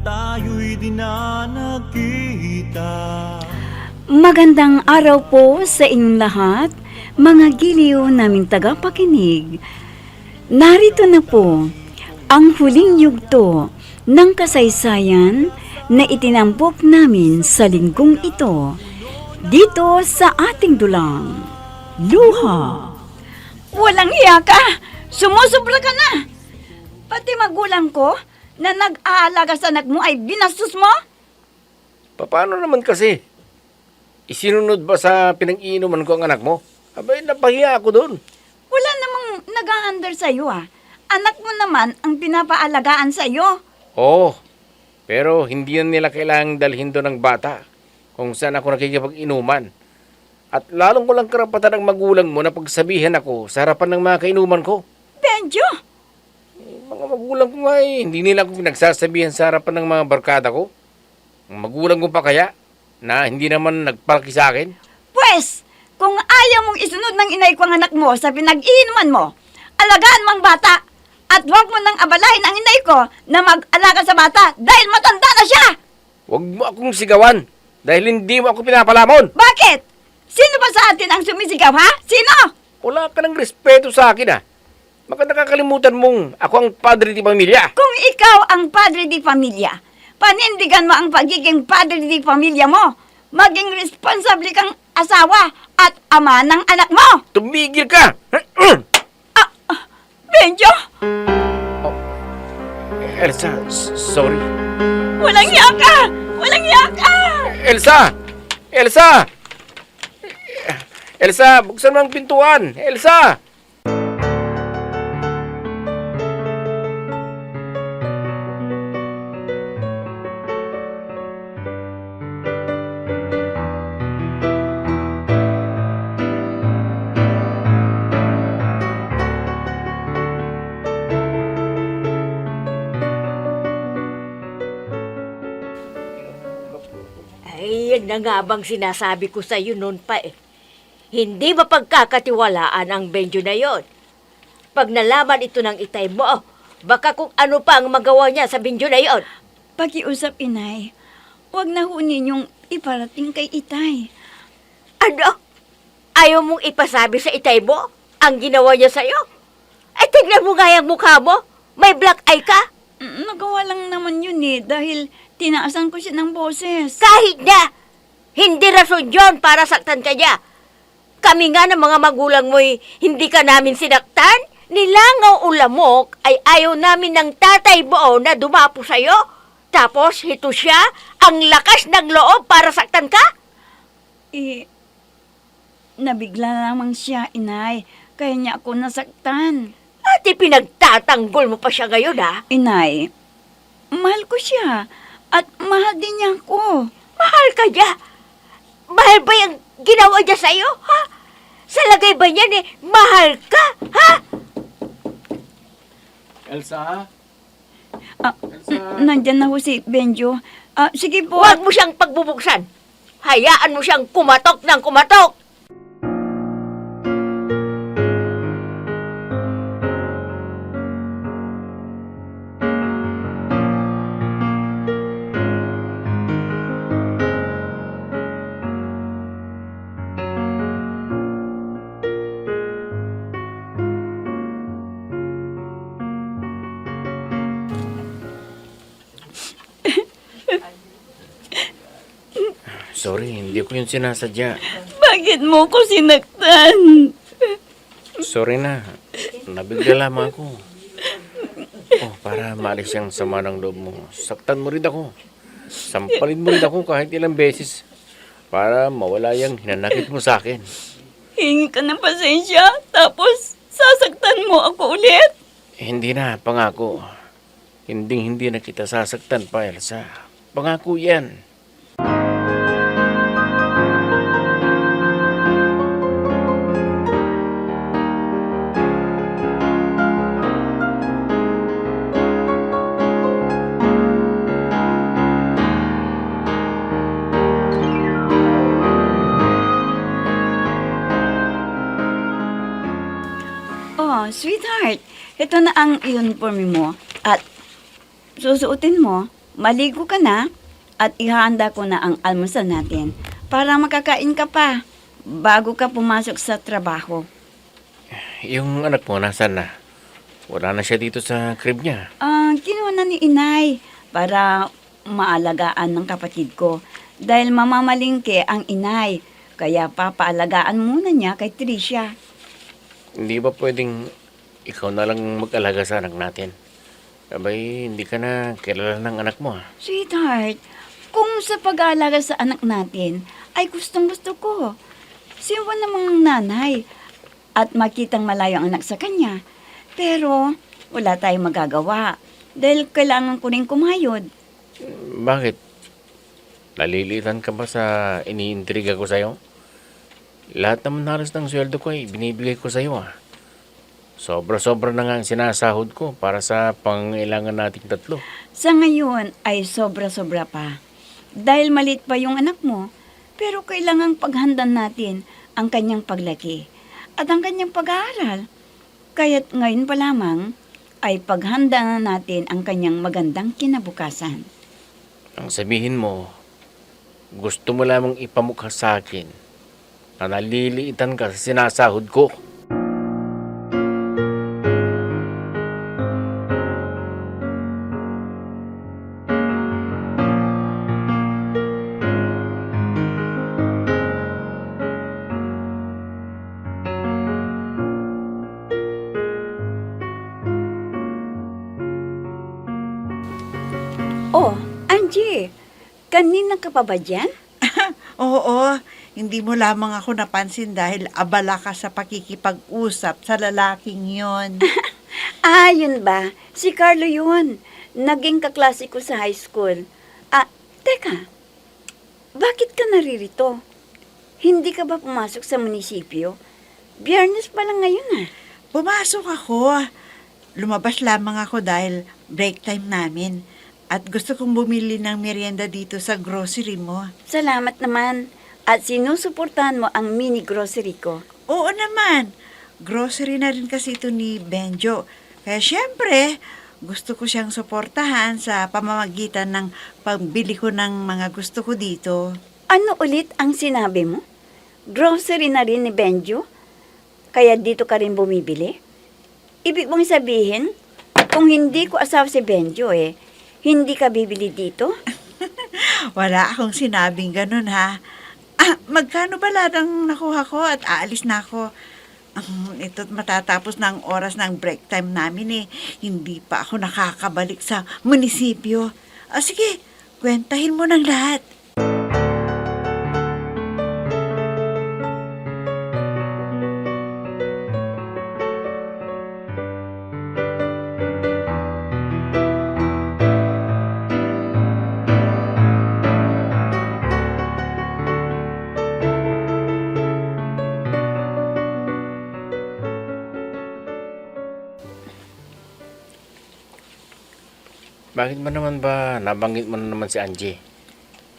tayo'y di na nagkita. Magandang araw po sa inyong lahat, mga giliw naming tagapakinig. Narito na po ang huling yugto ng kasaysayan na itinampok namin sa linggong ito, dito sa ating dulang, Luha. Walang hiya ka! Sumusobra ka na! Pati magulang ko na nag-aalaga sa anak mo ay binastos mo? Paano naman kasi? Isinunod ba sa pinag-iinuman ko ang anak mo? Abay, napahiya ako doon. Wala namang nag-a-under sa'yo ah. Anak mo naman ang pinapaalagaan sa'yo. Oo, pero hindi na nila kailangang dalhin doon ng bata kung saan ako nakikipag-inuman. At lalong walang karapatan ng magulang mo na pagsabihan ako sa harapan ng mga kainuman ko. Benjo! Mga magulang ko nga hindi nila ako pinagsasabihan sa harapan ng mga barkada ko. Ang magulang ko pa kaya na hindi naman nagpalaki sa akin. Pwes, kung ayaw mong isunod ng inay ko ang anak mo sa pinag-iinuman mo, alagaan mo ang bata at huwag mo nang abalahin ang inay ko na mag-alaga sa bata dahil matanda na siya! Huwag mo akong sigawan dahil hindi mo ako pinapalamon. Bakit? Sino ba sa atin ang sumisigaw, ha? Sino? Wala ka ng respeto sa akin Baka nakakalimutan mong ako ang padre di pamilya. Kung ikaw ang padre di pamilya, panindigan mo ang pagiging padre di pamilya mo. Maging responsable kang asawa at ama ng anak mo. Tumigil ka! Benjo! Elsa, sorry. Walang hiya ka! Walang hiya ka! Elsa! Elsa! Elsa, buksan mo ang pintuan! Elsa! Ay, yan na nga bang sinasabi ko sa'yo noon pa eh. Hindi mapagkakatiwalaan ang Benjo na yon. Pag nalaman ito ng itay mo, baka kung ano pa ang magawa niya sa Benjo na yon. Pakiusap, inay. Huwag na ho ninyong iparating kay itay. Ano? Ayaw mong ipasabi sa itay mo ang ginawa niya sa'yo? Ay, tignan mo nga yung mukha mo. May black eye ka. Nagawa lang naman yun dahil tinaasan ko siya ng boses. Kahit na, hindi rason yon para saktan ka niya. Kami nga ng mga magulang mo'y hindi ka namin sinaktan. Nilangaw o lamok ay ayaw namin ng tatay mo na dumapo sa'yo. Tapos, ito siya, ang lakas ng loob para saktan ka? Nabigla lamang siya, inay. Kaya niya ako nasaktan. At ipinagtatanggol mo pa siya ngayon, ha? Inay, mahal ko siya. At mahal din niya ako. Mahal ka niya? Mahal ba yung ginawa niya sa'yo, ha? Sa lagay ba niyan mahal ka, ha? Elsa? Nandyan na ho si Benjo. Sige po. Huwag mo siyang pagbubuksan. Hayaan mo siyang kumatok ng kumatok. Sorry, hindi ko yun sinasadya. Bakit mo ko sinaktan? Sorry na. Nabigla lamang ako. Para maalis yung sama ng loob mo. Saktan mo rin ako. Sampalin mo rin ako kahit ilang beses. Para mawala yung hinanakit mo sa akin. Hingi ka ng pasensya, tapos sasaktan mo ako ulit? Hindi na, pangako. Hindi na kita sasaktan pa, Elsa. Pangako yan. Oh, sweetheart, ito na ang uniform mo. At susuotin mo maligo ka na at ihanda ko na ang almusal natin para makakain ka pa bago ka pumasok sa trabaho. Yung anak mo, nasaan na? Wala na siya dito sa crib niya. Kinuha na ni inay para maalagaan ng kapatid ko dahil mamamalingke ang inay. Kaya papaalagaan muna niya kay Tricia. Hindi ba pwedeng ikaw na lang mag-alaga sa anak natin? Abay, hindi ka na kilala ng anak mo. Sweetheart, kung sa pag-aalaga sa anak natin ay gustong-gusto ko. Siwa namang nanay at makitang malayo ang anak sa kanya. Pero wala tayong magagawa dahil kailangan ko rin kumayod. Bakit? Nalilitan ka ba sa iniintriga ko sa'yo? Lahat naman halos ng sweldo ko ay binibigay ko sa'yo Sobra-sobra na nga ang sinasahod ko para sa pangailangan nating tatlo. Sa ngayon ay sobra-sobra pa. Dahil maliit pa yung anak mo, pero kailangang paghandan natin ang kanyang paglaki at ang kanyang pag-aaral. Kaya't ngayon pa lamang ay paghanda na natin ang kanyang magandang kinabukasan. Ang sabihin mo, gusto mo lamang ipamukha sa akin na naliliitan ka sa sinasahod ko. Oh, Angie, kanina ka pa ba dyan? Oo, hindi mo lamang ako napansin dahil abala ka sa pakikipag-usap sa lalaking yon. Yun ba? Si Carlo yun. Naging kaklase ko sa high school. Teka. Bakit ka naririto? Hindi ka ba pumasok sa munisipyo? Biyernes pa lang ngayon Pumasok ako. Lumabas lamang ako dahil break time namin. At gusto kong bumili ng merienda dito sa grocery mo. Salamat naman. At sinusuportahan mo ang mini grocery ko. Oo naman. Grocery na rin kasi ito ni Benjo. Kaya syempre, gusto ko siyang suportahan sa pamamagitan ng pagbili ko ng mga gusto ko dito. Ano ulit ang sinabi mo? Grocery na rin ni Benjo? Kaya dito ka rin bumibili? Ibig mong sabihin, kung hindi ko asawa si Benjo hindi ka bibili dito? Wala akong sinabing ganun ha. Magkano ba lahat ang nakuha ko at aalis na ako? Ito't matatapos na ang oras ng break time namin Hindi pa ako nakakabalik sa munisipyo. Sige, kwentahin mo ng lahat. Bakit ba naman ba nabanggit mo na naman si Angie?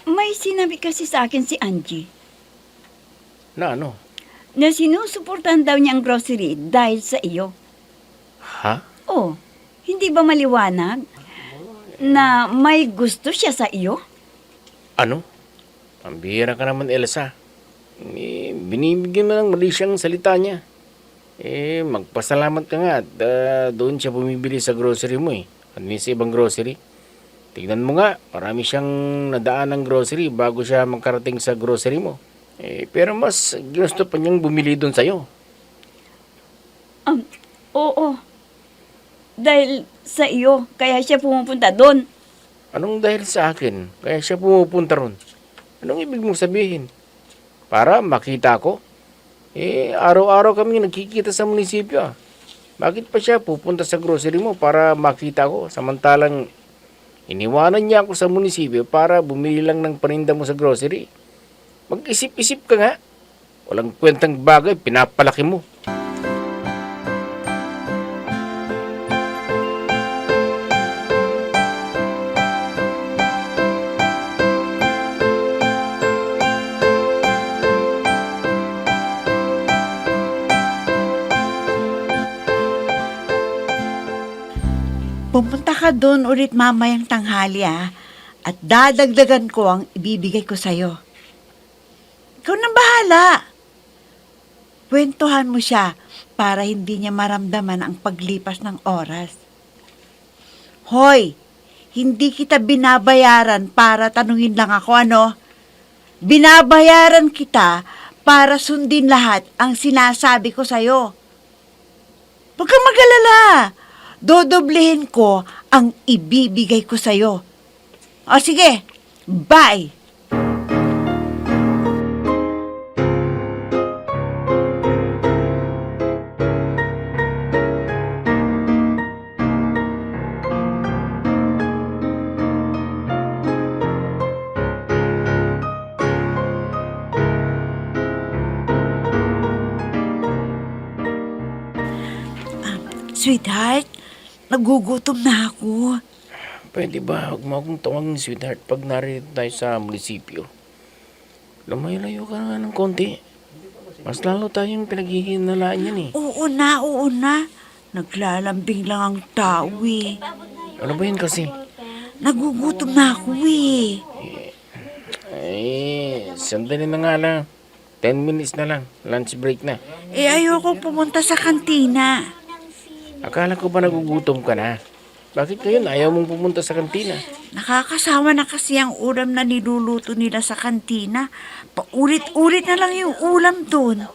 May sinabi kasi sa akin si Angie Na ano? na sinusuportahan daw niya ang grocery dahil sa iyo. Ha? Oh, hindi ba maliwanag na may gusto siya sa iyo? Ano? Ang bihira ka naman, Elsa. Binibigyan mo ng mali siyang salita niya. Magpasalamat ka nga at doon siya bumibili sa grocery mo At sa ibang grocery. Tignan mo nga, marami siyang nadaan ng grocery bago siya magkarating sa grocery mo. Pero mas ginusto pa niyang bumili doon sa'yo. Oo. Dahil sa iyo, kaya siya pumupunta doon. Anong dahil sa akin? Kaya siya pumupunta ron. Anong ibig mong sabihin? Para makita ko? Araw-araw kami nagkikita sa munisipyo Bakit pa siya pupunta sa grocery mo para makita ko? Samantalang iniwanan niya ako sa munisipyo para bumili lang ng paninda mo sa grocery. Mag-isip-isip ka nga. Walang kwentang bagay, pinapalaki mo. Pumunta ka doon ulit mamayang tanghali At dadagdagan ko ang ibibigay ko sa'yo. Ikaw na bahala. Kwentuhan mo siya para hindi niya maramdaman ang paglipas ng oras. Hoy, hindi kita binabayaran para tanungin lang ako, ano? Binabayaran kita para sundin lahat ang sinasabi ko sa'yo. Huwag kang mag-alala. Dodoblehin ko ang ibibigay ko sa'yo. O sige, bye! Sweetheart, nagugutom na ako. Pwede ba huwag mo akong tawagin, sweetheart, pag narito tayo sa munisipyo? Lumayo-layo ka nga ng konti. Mas lalo tayong pinaghihinalaan yan eh. Oo na. Naglalambing lang ang tao eh. Ano ba yun kasi? Nagugutom na ako eh. Sandali na nga lang. 10 minutes na lang. Lunch break na. Ayoko pumunta sa kantina. Akala ko ba nagugutom ka na? Bakit ngayon ayaw mong pumunta sa kantina? Nakakasawa na kasi ang ulam na niluluto nila sa kantina. Paulit-ulit na lang yung ulam doon.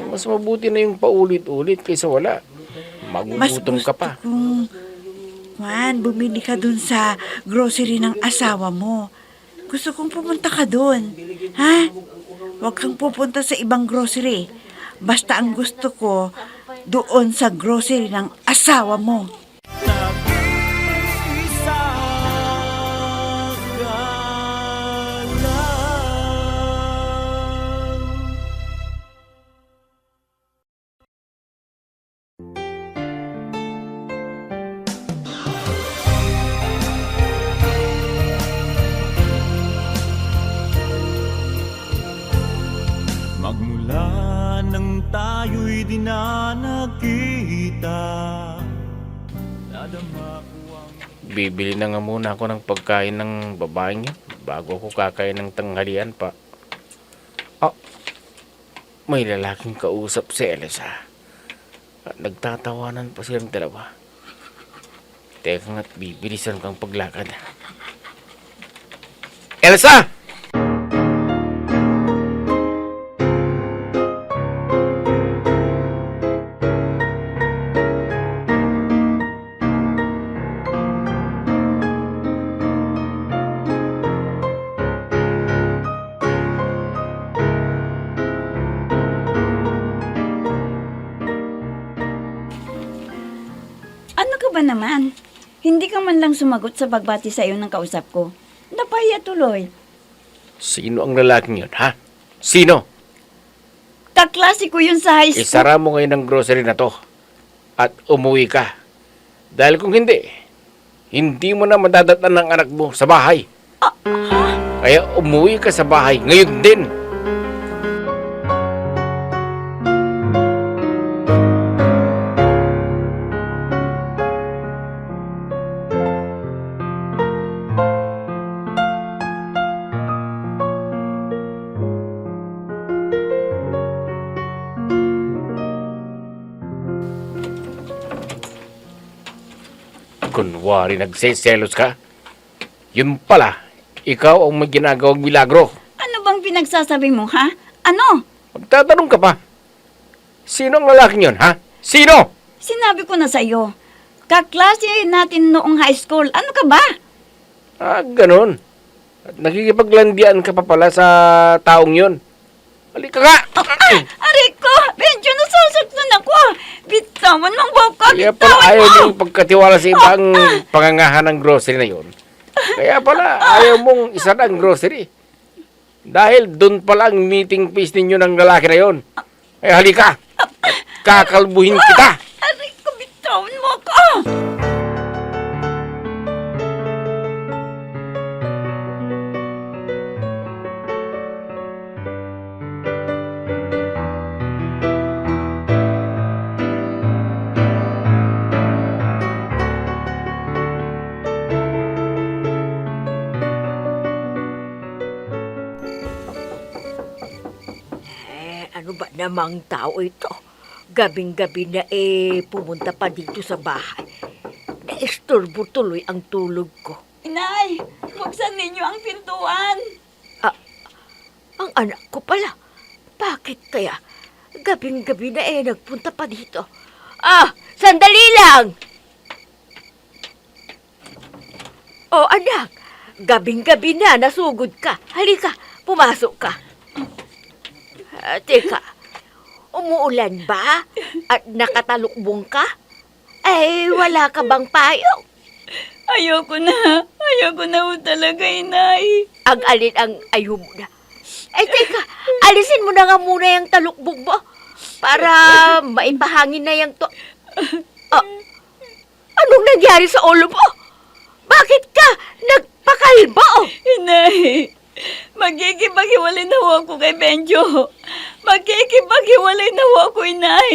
Mas mabuti na yung paulit-ulit kaysa wala. Mas Magugutom gusto ka pa. kong, Juan, bumili ka doon sa grocery ng asawa mo. Gusto kong pumunta ka doon. Ha? Huwag kang pupunta sa ibang grocery. Basta ang gusto ko, doon sa grocery ng asawa mo. Nag-iisa ka lang. Magmula nang tayo'y di na nagkita, nadama ko ang Bibili na nga muna ako ng pagkain ng babaeng yan bago ako kakain ng tanghalian pa. May lalaking kausap si Elsa. At nagtatawanan pa silang dalawa. Teka nga't bibilisan kang paglakad. Elsa! Ano ka ba naman? Hindi ka man lang sumagot sa pagbati sa iyo ng kausap ko. Napahiya tuloy. Sino ang lalaking yun, ha? Sino? Kaklase ko yun sa high school. Isara mo ngayon ang grocery na to at umuwi ka. Dahil kung hindi mo na madadatnan ng anak mo sa bahay. Kaya umuwi ka sa bahay ngayon din. Kunwari nagseselos ka. Yun pala, ikaw ang may ginagawang milagro. Ano bang pinagsasabi mo, ha? Ano? Magtatanong ka pa. Sino ang lalaking yun, ha? Sino? Sinabi ko na sa iyo. Kaklase natin noong high school. Ano ka ba? Ganun. At nakikipaglandian ka pa pala sa taong yun. Halika nga! Aray ko! Medyo nasasaktan ako. Bitawan mong baka. Kaya pala ayaw mong pagkatiwala sa ibang pangangahan ng grocery na yun. Kaya pala ayaw mong isa ng grocery. Dahil doon pala ang meeting place ninyo ng lalaki na yun. Ay halika! At kakalbuhin kita! Aray ko! Bitawan mo ako. Ano ba namang tao ito? Gabing-gabi na pumunta pa dito sa bahay. Naisturbo tuloy ang tulog ko. Inay, buksan ninyo ang pintuan. Ang anak ko pala. Bakit kaya? Gabing-gabi na nagpunta pa dito. Sandali lang! Oh, anak. Gabing-gabi na, nasugod ka. Halika, pumasok ka. Teka, umuulan ba? At nakatalukbong ka? Wala ka bang payong? Ayoko na ho talaga, Inay. Ang alin ang ayaw mo na? Teka, alisin mo na nga muna yung talukbong mo para maipahangin na yung to... Anong nangyari sa ulo mo? Bakit ka nagpakalbo? Inay, magkikipaghiwalay na ho ako kay Benjo. Magkikipaghiwalay na ho ako, Inay.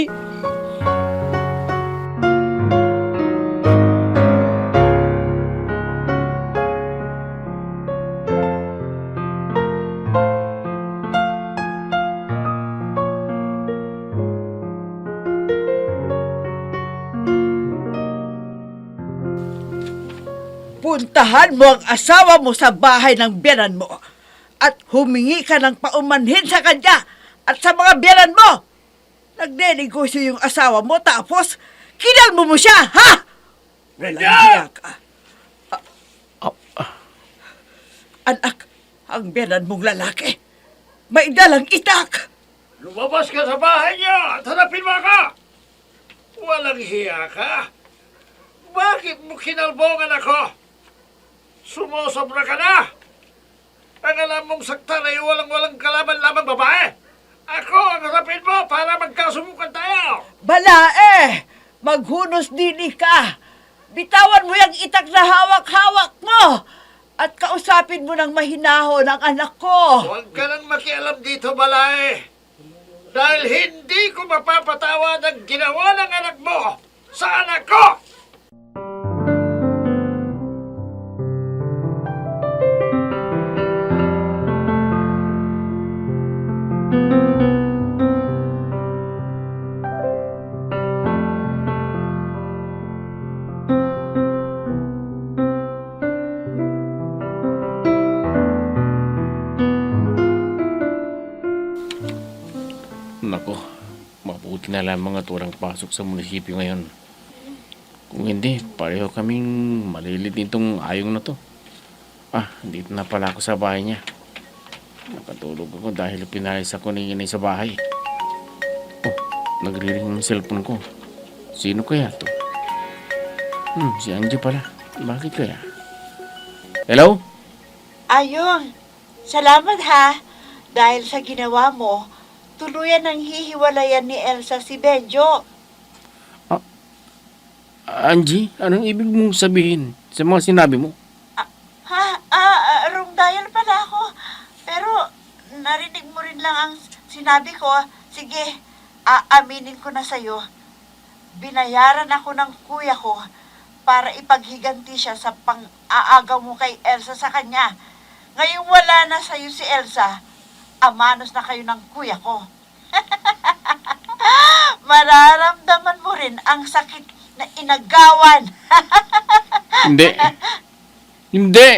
Puntahan mo ang asawa mo sa bahay ng biyanan mo at humingi ka ng paumanhin sa kanya at sa mga biyanan mo. Nagnenegosyo yung asawa mo tapos kinalmo mo siya, ha? Walang hiya ka. Anak, ang biyanan mong lalaki, may dalang itak. Lumabas ka sa bahay niya at hanapin mo ka! Walang hiya ka? Bakit mo kinalbongan ako? Sumusobra ka na! Ang alam mong sakta na walang kalaban-laban babae! Ako ang harapin mo para magkasubukan tayo! Bala maghunos dini ka. Bitawan mo yung itak na hawak-hawak mo at kausapin mo ng mahinahon ang anak ko. Huwag ka nang makialam dito, Balae! Dahil hindi ko mapapatawad ang ginawa ng anak mo sa anak ko! Nako, mabuti na lamang at walang pasok sa munisipyo ngayon. Kung hindi, pareho kaming malilid nitong ayong na to. Dito na pala ako sa bahay niya. Nakatulog ako dahil pinalis ako ni Inay sa bahay. Nagriring yung cellphone ko. Sino kaya to? Si Angie pala. Bakit kaya? Hello? Ayong, salamat ha. Dahil sa ginawa mo, tuluyan ang hihiwalayan ni Elsa si Benjo. Angie, anong ibig mong sabihin sa mga sinabi mo? Wrong dial pala ako. Pero narinig mo rin lang ang sinabi ko. Sige, aaminin ko na sa'yo. Binayaran ako ng kuya ko para ipaghiganti siya sa pang-aagaw mo kay Elsa sa kanya. Ngayong wala na sa'yo si Elsa, amanos na kayo ng kuya ko. Mararamdaman mo rin ang sakit na inagawan. Hindi. Hindi!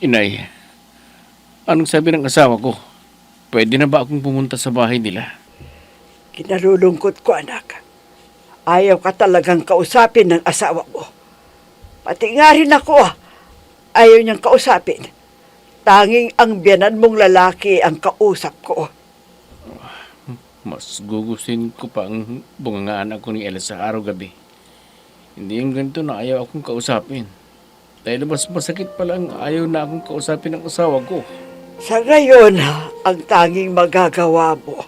Inay, anong sabi ng asawa ko? Pwede na ba akong pumunta sa bahay nila? Kinalulungkot ko, anak. Ayaw ka talagang kausapin ng asawa mo. Pati nga rin ako, ayaw niyang kausapin. Tanging ang biyanan mong lalaki ang kausap ko. Mas gugustuhin ko pa ang bungangaan ako ni Elsa araw-gabi. Hindi yung ganito na ayaw akong kausapin. Dahil mas masakit pala ang ayaw na akong kausapin ng asawa ko. Sa ngayon, ang tanging magagawa mo,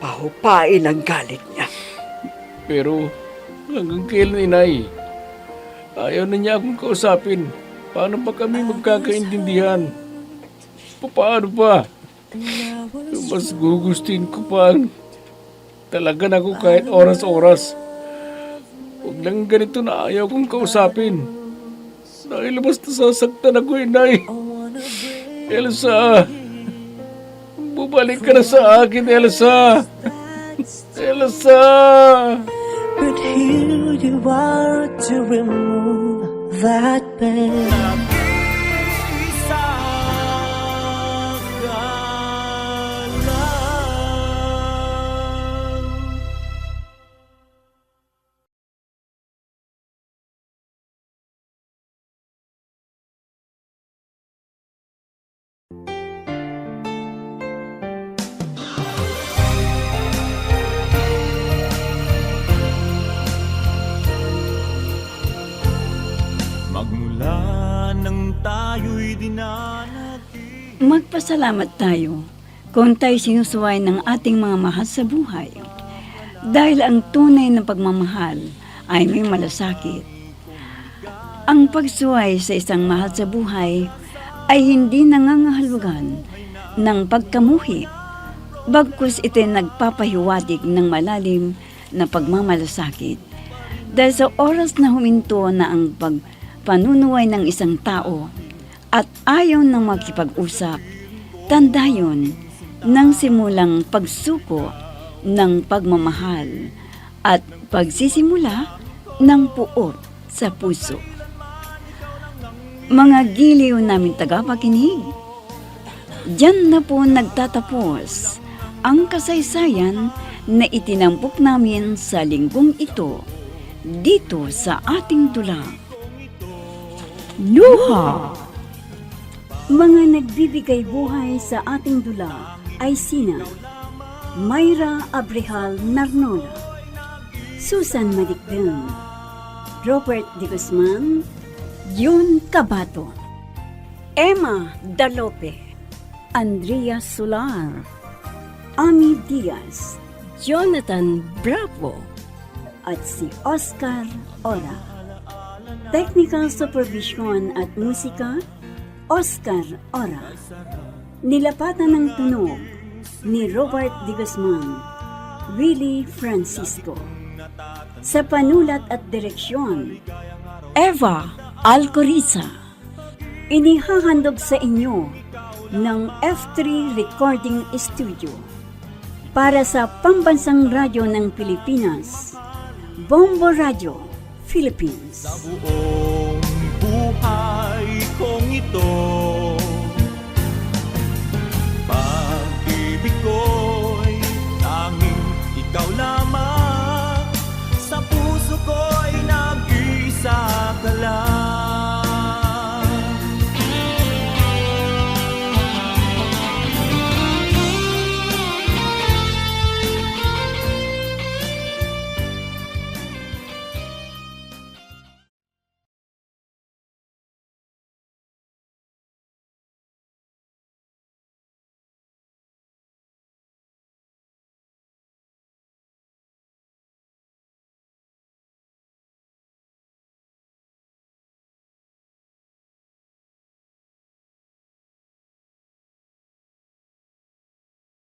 pahupain ang galit niya. Pero hanggang kailan, Inay? Ayaw na niya akong kausapin. Paano ba kami magkakaintindihan? Paano ba? Mas gugustin ko pa ang talaga na ako kahit oras-oras. Huwag lang ganito na ayaw kong kausapin. Dahil mas nasasaktan ako, inay. Elsa! Bumalik ka na sa akin, Elsa! Elsa! But here you are to remove that pain. Isa ka lang. Magmula nang tayo'y dinanati. Magpasalamat tayo kung tayo sinusuway ng ating mga mahal sa buhay. Dahil ang tunay na pagmamahal ay may malasakit. Ang pagsuway sa isang mahal sa buhay ay hindi nangangahalugan ng pagkamuhi. Bagkus ito'y nagpapahiwatig ng malalim na pagmamalasakit. Dahil sa oras na huminto na ang panunuway ng isang tao at ayaw nang makipag-usap, tanda yun ng simulang pagsuko ng pagmamahal at pagsisimula ng puot sa puso. Mga giliw namin tagapakinig, diyan na po nagtatapos ang kasaysayan na itinampok namin sa linggong ito dito sa ating tula. Luha! Mga nagbibigay buhay sa ating dula ay sina Mayra Abrehal Narnola, Susan Malikdan, Robert De Guzman, June Cabato, Emma Dalope, Andrea Solar, Ami Diaz, Jonathan Bravo, at si Oscar Ora. Technical Supervision at Musika, Oscar Ora. Nilapatan ng tunog ni Robert De Guzman, Willie Francisco. Sa panulat at direksyon, Eva Alcoriza. Inihahandog sa inyo ng F3 Recording Studio para sa Pambansang Radyo ng Pilipinas, Bombo Radio, Philippines. Buong buhay kong ito